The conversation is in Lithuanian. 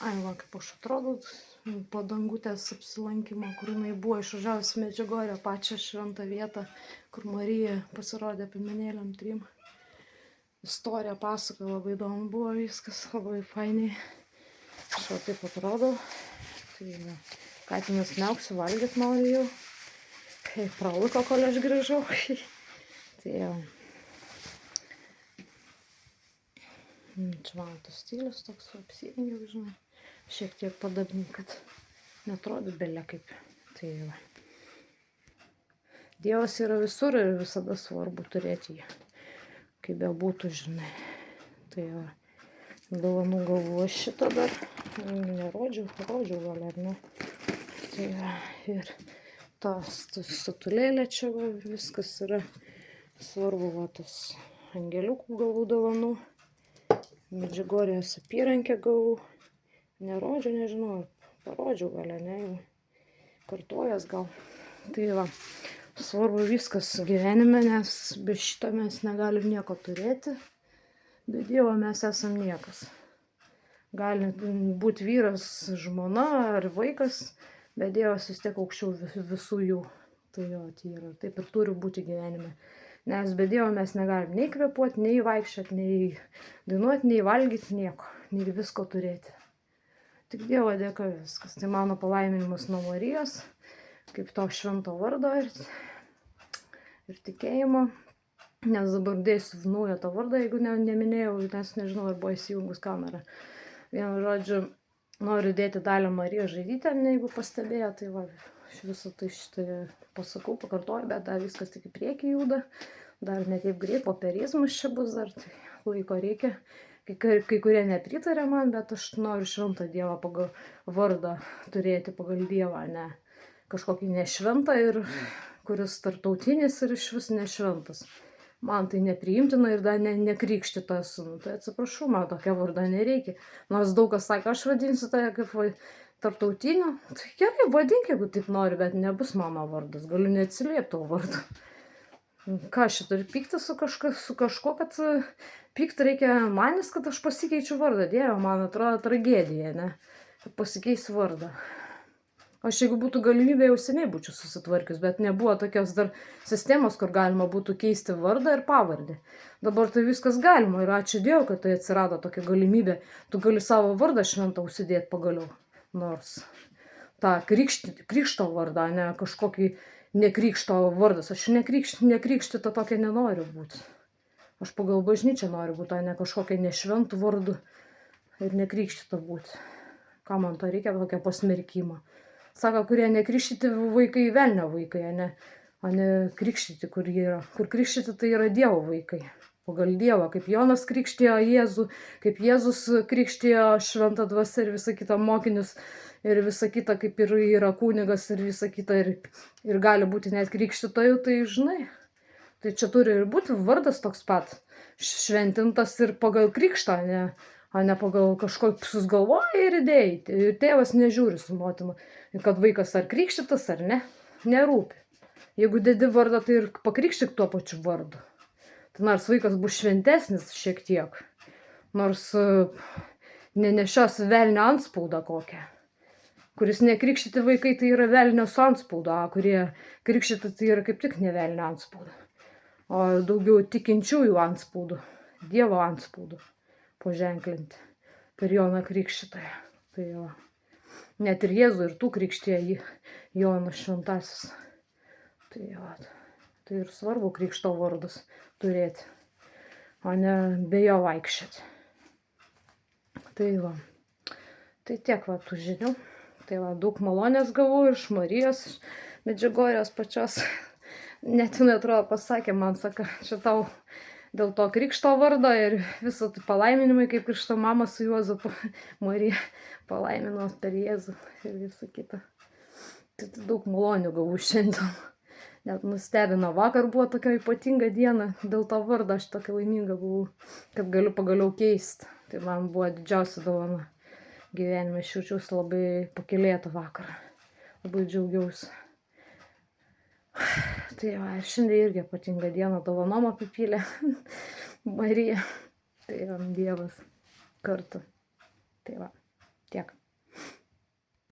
Ai, va, kaip aš atrodau, po dangutės apsilankimo, kur jinai buvo išvažiavus Medžiugorję, pačią šventą vietą, kur Marija pasirodė piemenėliam 3. Istorija pasakoja, labai įdomu buvo viskas, labai fainiai. Aš va taip atrodau. Tai katinas neauksiu, valgyt noriu jau. Praliko, kol aš grįžau. Tai jau. Čia mano tas stilius toks apsirengiau, žinai. Šiek tiek padabni, kad netrodo belė kaip. Tai va. Dievas yra visur ir visada svarbu turėti jį. Kaip be būtų, žinai. Tai va. Dovanų gavau aš šitą dar. Nerodžiau gal ar ne. Tai va. Ir tas statulėlė čia va, viskas yra svarbu. Va, tas angeliukų gavau dovanų. Medžiugorės apyrankę gavau. Nerodžiau, nežinau, parodžiau gal, ne, jau kartuojas gal. Tai va, svarbu viskas gyvenime, nes be šito mes negalim nieko turėti. Be Dievo mes esam niekas. Gali būti vyras, žmona ar vaikas, bet Dievas vis tiek aukščiau visų jų. Tai jo, tai yra, taip ir turi būti gyvenime. Nes be Dievo mes negalim nei kvėpuoti, nei vaikščioti, nei dainuoti, nei valgyti, nieko, nei visko turėti. Tik Dievo dėka viskas. Tai mano palaiminimas nuo Marijos, kaip to švento vardo ir tikėjimo. Nes dabar dėsiu naują tą vardą, jeigu neminėjau, nes nežinau, ar buvo įsijungus kamerą. Vienu žodžiu, noriu dėti Dalę Mariją Žaidytę, jeigu pastebėjo, tai va, visą tai šitą pasakau, pakartoju, bet dar viskas tik į priekį juda. Dar ne taip greit, popierizmas čia bus, dar tai laiko reikia. Kai kurie nepritarė man, bet aš noriu šventą Dievą pagal vardą turėti, pagal Dievą, ne kažkokį nešventą ir kuris tarptautinis ir iš vis nešventas. Man tai nepriimtina ir dar nekrikštyta esu. Tai atsiprašau, man tokia varda nereikia. Nors daug kas sakė, aš vadinsiu tai kaip tarptautiniu. Tai gerai, vadink, jeigu taip nori, bet nebus mano vardas. Galiu neatsiliepti tavo vardą. Ką aš turiu pykti su kažkuo, kad pykti reikia manis, kad aš pasikeičiu vardą. Dieve, man atrodo tragedija, ne? Kad pasikeisiu vardą. Aš jeigu būtų galimybė, jau seniai būčiau susitvarkius, bet nebuvo tokios dar sistemos, kur galima būtų keisti vardą ir pavardę. Dabar tai viskas galima ir ačiū Dievui, kad tai atsirado tokia galimybė. Tu gali savo vardą šventą užsidėti pagaliau. Nors tą krikšto vardą, ne kažkokį nekrikšto vardas. Aš nekrikštyta tokia nenoriu būti. Aš pagal bažnyčią noriu būti, ne kažkokia nešventų vardu ir nekrikštyta būti. Ką man to reikia, tokia pasmerkimą. Sako, kurie nekrikštyti vaikai, velnio vaikai, o ne krikštyti, kur jie yra. Kur krikštyti, tai yra Dievo vaikai. Pagal Dievą, kaip Jonas krikštijo Jėzų, kaip Jėzus krikštijo šventą dvasią ir visą kitą mokinius. Ir visa kita, kaip ir yra kunigas ir visa kita, ir gali būti net krikštytojų, tai žinai. Tai čia turi ir būti vardas toks pat, šventintas ir pagal krikštą, o ne pagal kažkokį sugalvoja ir idėjai. Ir tėvas nežiūri su motina, kad vaikas ar krikštytas ar ne, nerūpi. Jeigu dedi vardą, tai ir pakrikštyk tuo pačiu vardu. Tai nors vaikas bus šventesnis šiek tiek, nors nenešios velnio antspaudą kokią. Kuris nekrikštyti vaikai, tai yra velnio su antspaudu, kurie krikštyti, tai yra kaip tik ne velnio antspaudu, o daugiau tikinčiųjų antspaudu, Dievo antspaudu paženklinti per Joną Krikštytoją. Tai va. Net ir Jėzų ir tų krikštijo Jonas šventasis. Tai va. Tai ir svarbu krikšto vardus turėti, o ne be jo vaikščioti. Tai va. Tai tiek va tų žinių. Tai va, daug malonės gavau iš Marijos Medžiugorės pačios. Net jinai atrodo pasakė, man sako, čia tau dėl to krikšto vardo ir visą tai palaiminimai, kaip krikšto mama su Juozapu. Marija palaimino per Jėzų ir visą kitą. Tai daug malonių gavau šiandien. Net nustebino, vakar buvo tokia ypatinga diena, dėl to vardo aš tokia laiminga buvau, kad galiu pagaliau keisti. Tai man buvo didžiausia dovana. Gyvenime aš jaučiausi labai pakylėta vakarą. Labai džiaugiausi. Tai va, ir šiandien irgi ypatinga diena, dovanom apipylė Marija. Tai va, Dievas kartu. Tai va. Tiek.